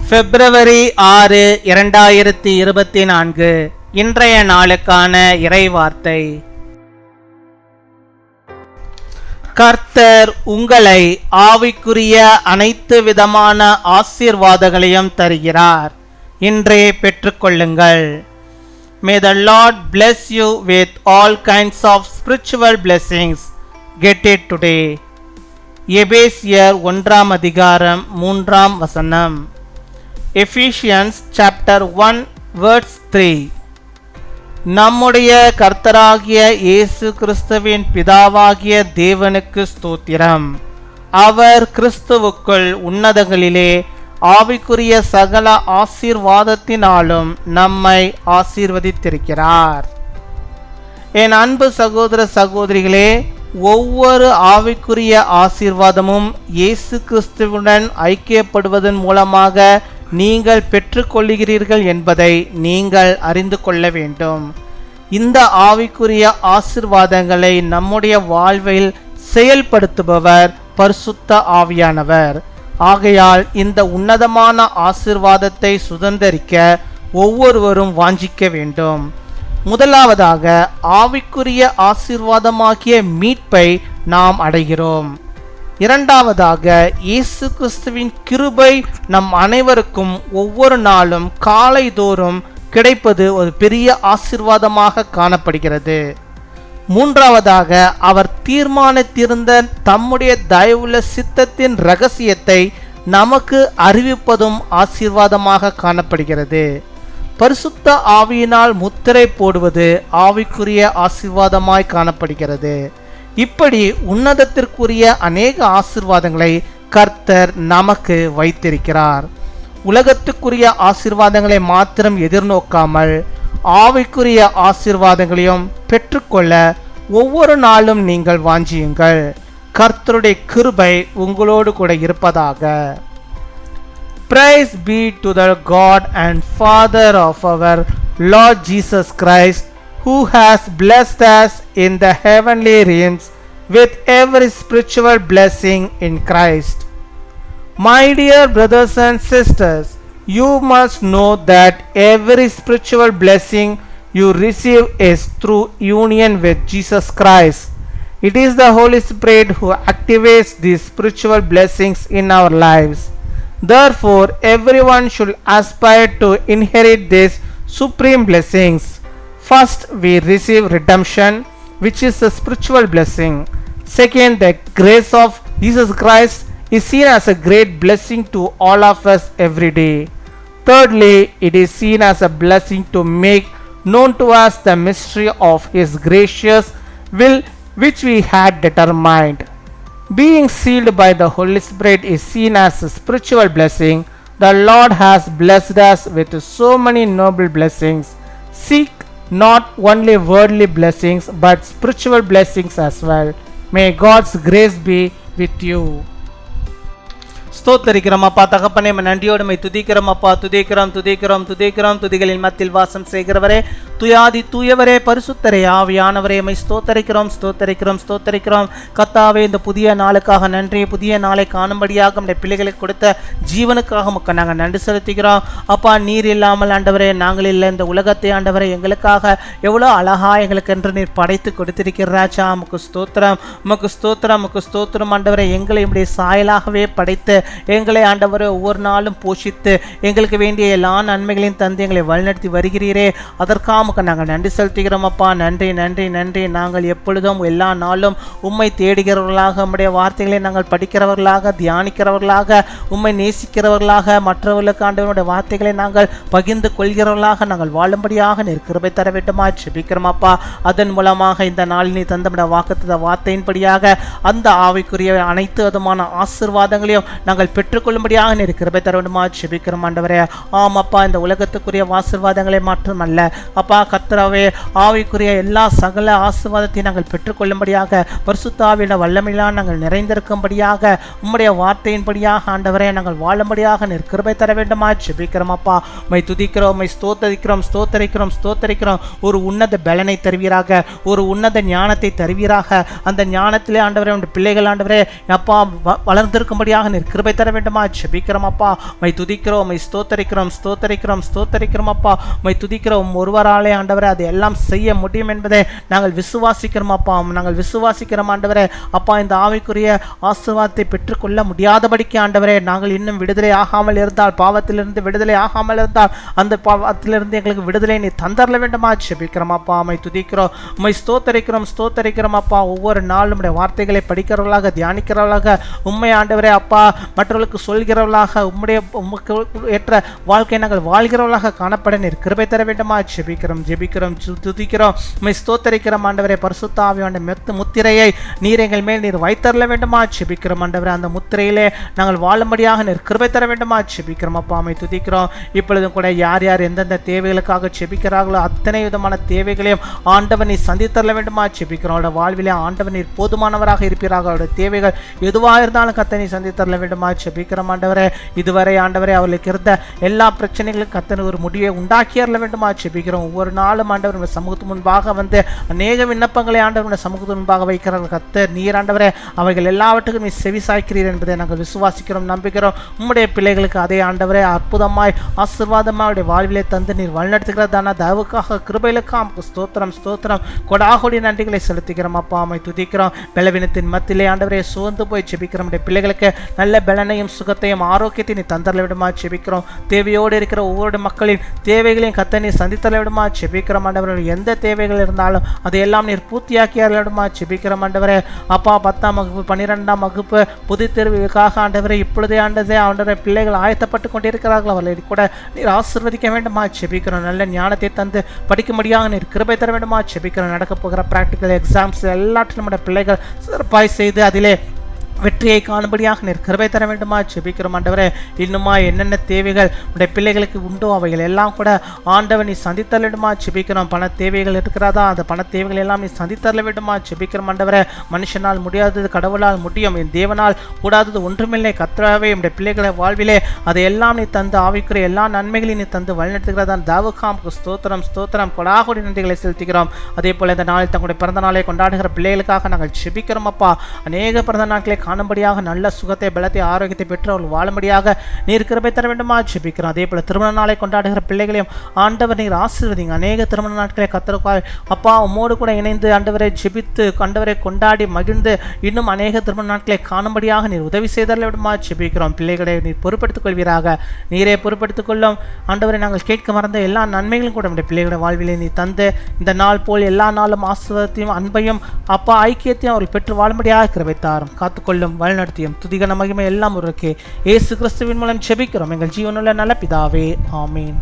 பிப்ரவரி 6, 2024 இன்றைய நாளுக்கான இறைவார்த்தை. கர்த்தர் உங்களை ஆவிக்குரிய அனைத்து விதமான ஆசீர்வாதங்களையும் தருகிறார். இன்றே பெற்றுக்கொள்ளுங்கள். May the Lord bless you with all kinds of spiritual blessings. Get it today. எபேசியர் 1 அதிகாரம் 3 வசனம். Ephesians chapter 1 verse 3. நம்முடைய கர்த்தராகிய இயேசு கிறிஸ்துவின் பிதாவாகிய தேவனுக்கு ஸ்தோத்திரம். அவர் கிறிஸ்துவுக்குள் உன்னதங்களிலே ஆவிக்குரிய சகல ஆசீர்வாதத்தினாலும் நம்மை ஆசீர்வதித்திருக்கிறார். என் அன்பு சகோதர சகோதரிகளே, ஒவ்வொரு ஆவிக்குரிய ஆசீர்வாதமும் இயேசு கிறிஸ்துவுடன் ஐக்கியப்படுவதன் மூலமாக நீங்கள் பெற்றுக்கொள்கிறீர்கள் என்பதை நீங்கள் அறிந்து கொள்ள வேண்டும். இந்த ஆவிக்குரிய ஆசீர்வாதங்களை நம்முடைய வாழ்வில் செயல்படுத்துபவர் பரிசுத்த ஆவியானவர். ஆகையால் இந்த உன்னதமான ஆசீர்வாதத்தை சுதந்தரிக்க ஒவ்வொருவரும் வாஞ்சிக்க வேண்டும். முதலாவதாக ஆவிக்குரிய ஆசீர்வாதமாகிய மீட்பை நாம் அடைகிறோம். இரண்டாவதாக இயேசு கிறிஸ்துவின் கிருபை நம் அனைவருக்கும் ஒவ்வொரு நாளும் காலைதோறும் கிடைப்பது ஒரு பெரிய ஆசீர்வாதமாக காணப்படுகிறது. மூன்றாவதாக அவர் தீர்மானித்திருந்த தம்முடைய தயவுள்ள சித்தத்தின் இரகசியத்தை நமக்கு அறிவிப்பதும் ஆசீர்வாதமாக காணப்படுகிறது. பரிசுத்த ஆவியினால் முத்திரை போடுவது ஆவிக்குரிய ஆசீர்வாதமாய் காணப்படுகிறது. இப்படி உன்னதத்திற்குரிய அநேக ஆசீர்வாதங்களை கர்த்தர் நமக்கு வைத்திருக்கிறார். உலகத்துக்குரிய ஆசீர்வாதங்களை மாத்திரம் எதிர்நோக்காமல் ஆவிக்குரிய ஆசீர்வாதங்களையும் பெற்றுக்கொள்ள ஒவ்வொரு நாளும் நீங்கள் வாஞ்சியுங்கள். கர்த்தருடைய கிருபை உங்களோடு கூட இருப்பதாக. Praise be to the God and Father of our Lord Jesus Christ, who has blessed us in the heavenly realms with every spiritual blessing in Christ. My dear brothers and sisters, you must know that every spiritual blessing you receive is through union with Jesus Christ. It is the Holy Spirit who activates these spiritual blessings in our lives. Therefore, everyone should aspire to inherit these supreme blessings. First, we receive redemption, which is a spiritual blessing. Second, the grace of Jesus Christ is seen as a great blessing to all of us every day. Thirdly, it is seen as a blessing to make known to us the mystery of His gracious will, which we had determined. Being sealed by the Holy Spirit is seen as a spiritual blessing. The Lord has blessed us with so many noble blessings. Seek not only worldly blessings but spiritual blessings as well. May God's grace be with you. ஸ்தோத்தரிக்கிறோம் அப்பா தகப்பனே, நன்றியோடுமை துதிக்கிறோம் அப்பா. துதிக்கிறோம் துதிக்கிறோம் துதிக்கிறோம். துதிகளின் மத்தியில் வாசம் செய்கிறவரே, துயாதி தூயவரே, பரிசுத்தரே, ஆவியானவரே, மை ஸ்தோத்தரிக்கிறோம் ஸ்தோத்தரிக்கிறோம் ஸ்தோத்தரிக்கிறோம். கர்த்தாவே, இந்த புதிய நாளுக்காக நன்றி. புதிய நாளை காணும்படியாக நம்முடைய பிள்ளைகளுக்கு கொடுத்த ஜீவனுக்காக மக்கள் நாங்கள் நன்றி செலுத்துகிறோம் அப்பா. நீர் இல்லாமல் ஆண்டவரே நாங்கள் இல்லை. இந்த உலகத்தை ஆண்டவரே எங்களுக்காக எவ்வளோ அழகா எங்களுக்கு என்று நீர் படைத்து கொடுத்திருக்கிறாச்சா. உமக்கு ஸ்தோத்திரம், உமக்கு ஸ்தோத்திரம், உமக்கு ஸ்தோத்திரம் ஆண்டவரே. எங்களை இப்படி சாயலாகவே படைத்து எங்களை ஆண்டவரை ஒவ்வொரு நாளும் போஷித்து எங்களுக்கு வேண்டிய எல்லா நன்மைகளையும் தந்து எங்களை வழிநடத்தி வருகிறீரே. அதற்காக நாங்கள் நன்றி செலுத்துகிறோம் அப்பா. நன்றி நன்றி நன்றி. நாங்கள் எப்பொழுதும் எல்லா நாளும் உம்மை தேடுகிறவர்களாக, உம்முடைய வார்த்தைகளை நாங்கள் படிக்கிறவர்களாக, தியானிக்கிறவர்களாக, உம்மை நேசிக்கிறவர்களாக, மற்றவர்களுக்கு ஆண்டவருடைய வார்த்தைகளை நாங்கள் பகிர்ந்து கொள்கிறவர்களாக நாங்கள் வாழும்படியாக நீர் கிருபை தர வேண்டுமா ஜெபிக்கிறோம் அப்பா. அதன் மூலமாக இந்த நாளில் நீ தந்த வாக்குத்த வார்த்தையின்படியாக அந்த ஆவிக்குரிய அனைத்து விதமான ஆசீர்வாதங்களையும் நாங்கள் பெற்றுக்கொள்ளும்படியாக நீர் கிருபை தர வேண்டுமா ஜெபிக்கிறோம் ஆண்டவரே. ஆம் அப்பா, இந்த உலகத்துக்குரிய ஆசீர்வாதங்களை மாற்றமல்ல அப்பா கர்த்தராவே, ஆவிக்குரிய எல்லா சகல ஆசீர்வாதத்தையும் நாங்கள் பெற்றுக்கொள்ளும்படியாக பரிசுத்த ஆவியின் வல்லமையினால் நாங்கள் நிறைந்திருக்கும்படியாக உம்முடைய வார்த்தையின்படியாக ஆண்டவரே நாங்கள் வாழும்படியாக நீர் கிருபை தர வேண்டுமா ஜெபிக்கிறோம் அப்பா. மை துதிக்கிறோம், மை ஸ்தோத்தரிக்கிறோம் ஸ்தோத்தரிக்கிறோம் ஸ்தோத்தரிக்கிறோம். ஒரு உன்னத பலனை தருவீராக, ஒரு உன்னத ஞானத்தை தருவீராக. அந்த ஞானத்திலே ஆண்டவரே உடைய பிள்ளைகள் ஆண்டவரே அப்பா வளர்ந்திருக்கும்படியாக நீர் கிருபை தர வேண்டுமா ஜெபிக்கிறோம் அப்பா. மை துதிக்கிறோம், மை ஸ்தோத்தரிக்கிறோம், ஸ்தோத்தரிக்கிறோம், ஸ்தோத்தரிக்கிறோம் அப்பா. மை துதிக்கிறோம். ஒருவராலே ஆண்டவரே அது எல்லாம் செய்ய முடியும் என்பதை நாங்கள் விசுவாசிக்கிறோம் அப்பா. நாங்கள் விசுவாசிக்கிறோம் ஆண்டவரே. அப்பா, இந்த ஆவிக்குரிய ஆசீர்வாதத்தை பெற்றுக்கொள்ள முடியாதபடிக்கு ஆண்டவரே நாங்கள் இன்னும் விடுதலை ஆகாமல் இருந்தால், பாவத்திலிருந்து விடுதலை ஆகாமல் இருந்தால், அந்த பாவத்திலிருந்து எங்களுக்கு விடுதலை நீ தந்தரல வேண்டுமா ஜெபிக்கிறோம் அப்பா. மை துதிக்கிறோம், மை ஸ்தோத்தரிக்கிறோம், ஸ்தோத்தரிக்கிறோம் அப்பா. ஒவ்வொரு நாளும் நம்முடைய வார்த்தைகளை படிக்கிறவர்களாக, தியானிக்கிறவர்களாக, உண்மை ஆண்டவரே அப்பா, மற்றவர்களுக்கு சொல்கிறவர்களாக, உம்முக்கு ஏற்ற வாழ்க்கை நாங்கள் வாழ்கிறவர்களாக காணப்பட நீர் கிருபை தர வேண்டுமா ஜெபிக்கிறோம், ஜெபிக்கிறோம், துதிக்கிறோம், மை ஸ்தோத்தரிக்கிறோம் ஆண்டவரே. பரிசுத்த ஆவியான முத்திரையை நீர் எங்கள் மேல் நீர் வைத்தரல வேண்டுமா ஜெபிக்கிறோம் ஆண்டவரே. அந்த முத்திரையிலே நாங்கள் வாழும்படியாக நீர் கிருபை தர வேண்டுமா ஜெபிக்கிறோம் அப்பா. மை துதிக்கிறோம். இப்பொழுதும் கூட யார் யார் எந்தெந்த தேவைகளுக்காக ஜெபிக்கிறார்களோ அத்தனை விதமான தேவைகளையும் ஆண்டவன் நீ சந்தித்தரல வேண்டுமா ஜெபிக்கிறோம். அவருடைய வாழ்விலே ஆண்டவன் நீர் போதுமானவராக இருப்பீராக. அவருடைய தேவைகள் எதுவாக இருந்தாலும் கத்தனை சந்தித்தரல வேண்டுமா ஜெபிக்கிறோம் ஆண்டவரே. இதுவரை ஆண்டவரே அவர்களுக்கு இருந்த எல்லா பிரச்சனைகளுக்கும் கத்தனை ஒரு முடிவை உண்டாக்கியறல வேண்டுமா ஜெபிக்கிறோம். ஒவ்வொரு நாளும் ஆண்டவர் சமூகத்து முன்பாக வந்து அநேக விண்ணப்பங்களை ஆண்டவருடைய சமூகத்து முன்பாக வைக்கிறார்கள். கத்த நீர் ஆண்டவரே அவைகள் எல்லாவற்றுக்கும் நீ செவி சாய்க்கிறீர் என்பதை நாங்கள் விசுவாசிக்கிறோம், நம்புகிறோம். உம்முடைய பிள்ளைகளுக்கு அதே ஆண்டவரே அற்புதமாய் ஆசீர்வாதமாய் அவருடைய வாழ்விலே தந்து நீர் வழிநடத்துகிறதான தயவுக்காக கிருபைகளுக்காக ஸ்தோத்திரம், ஸ்தோத்திரம், கொடாகோடி நன்றிகளை செலுத்துகிறோம் அப்பா. அமை துதிக்கிறோம். பலவீனத்தின் மத்தியிலே ஆண்டவரே சோர்ந்து போய் ஜெபிக்கிறோம். பிள்ளைகளுக்கு நல்ல பலனையும் சுகத்தையும் ஆரோக்கியத்தையும் நீ தந்தரல விடுமா ஜெபிக்கிறோம். தேவையோடு இருக்கிற ஒவ்வொரு மக்களின் தேவைகளையும் கத்த நீ சந்தித்தரல விடுமா ஜெபிக்கிறோம் ஆண்டவரே. எந்த தேவைகள் இருந்தாலும் அதையெல்லாம் நீர் பூர்த்தியாக்கி விடுமா ஜெபிக்கிறோம் ஆண்டவரே. அப்பா, 10ஆம் வகுப்பு 12ஆம் வகுப்பு பொது தேர்வுக்காக ஆண்டவரே இப்பொழுதே ஆண்டவரே பிள்ளைகள் ஆயத்தப்பட்டு கொண்டிருக்கிறார்கள். அவர்களை கூட நீர் ஆசீர்வதிக்க வேண்டுமா ஜெபிக்கிறோம். நல்ல ஞானத்தை தந்து படிக்கும்படியாக நீர் கிருபை தர வேண்டுமா ஜெபிக்கிறோம். நடக்க போகிற பிராக்டிக்கல் எக்ஸாம்ஸ் எல்லாற்றிலும் நம்முடைய பிள்ளைகள் சிறப்பாய் செய்து அதிலே வெற்றியை காணும்படியாக நீர் கிருபை தர வேண்டுமா ஜெபிக்கிறோம் ஆண்டவரே. இன்னுமா என்னென்ன தேவைகள் உடைய பிள்ளைகளுக்கு உண்டோ அவைகள் எல்லாம் கூட ஆண்டவர் நீ சந்தித்தர வேண்டுமா ஜெபிக்கிறோம். பண தேவைகள் இருக்கிறதா, அந்த பண தேவைகள் எல்லாம் நீ சந்தித்தர வேண்டுமா ஜெபிக்கிறோம் ஆண்டவரே. மனுஷனால் முடியாதது கடவுளால் முடியும், என் தேவனால் கூடாதது ஒன்றுமில்லை. கர்த்தராவே உடைய பிள்ளைகளை வாழ்விலே அதையெல்லாம் நீ தந்து ஆவிக்குரிய எல்லா நன்மைகளையும் நீ தந்து வழிநடத்துகிறதான் தாவுக்காமுக்கு ஸ்தோத்திரம், ஸ்தோத்திரம், கொடாகோடி நன்றிகளை செலுத்துகிறோம். அதே போல இந்த நாளில் தங்களுடைய பிறந்த நாளை கொண்டாடுகிற பிள்ளைகளுக்காக நாங்கள் ஜெபிக்கிறோம் அப்பா. அநேக பிறந்த நாட்களை காணும்படியாக நல்ல சுகத்தை, பலத்தை, ஆரோக்கியத்தை பெற்று அவர்கள் வாழும்படியாக நீர் கிருபை தர வேண்டுமா ஜெபிக்கிறோம். அதே போல திருமண நாளை கொண்டாடுகிற பிள்ளைகளையும் ஆண்டவர் நீர் ஆசீர்வதிங்க. அநேக திருமண நாட்களை கத்தருக்காய் அப்பா உம்மோடு கூட இணைந்து ஆண்டவரை ஜெபித்து ஆண்டவரை கொண்டாடி மகிழ்ந்து இன்னும் அநேக திருமண நாட்களை காணும்படியாக நீர் உதவி செய்தரல விடுமா ஜெபிக்கிறோம். பிள்ளைகளை நீர் பொறுப்படுத்திக் கொள்வீராக. நீரே பொறுப்படுத்திக் கொள்ளும் ஆண்டவரை. நாங்கள் கேட்க மறந்த எல்லா நன்மைகளும் கூட நம்முடைய பிள்ளைகளுடைய வாழ்விலே நீ தந்து இந்த நாள் போல் எல்லா நாளும் ஆசீர்வாதத்தையும் அன்பையும் அப்பா ஐக்கியத்தையும் அவர்கள் பெற்று வாழும்படியாக கிருபை தாரும். காத்துக்கொள்ளும், வழிநடத்தியும். துதிகன மகிமை எல்லாம் ஒருவருக்கே இயேசு கிறிஸ்துவின் மூலம் ஜெபிக்கிறோம் எங்கள் ஜீவனுள்ள நல்ல பிதாவே, ஆமீன்.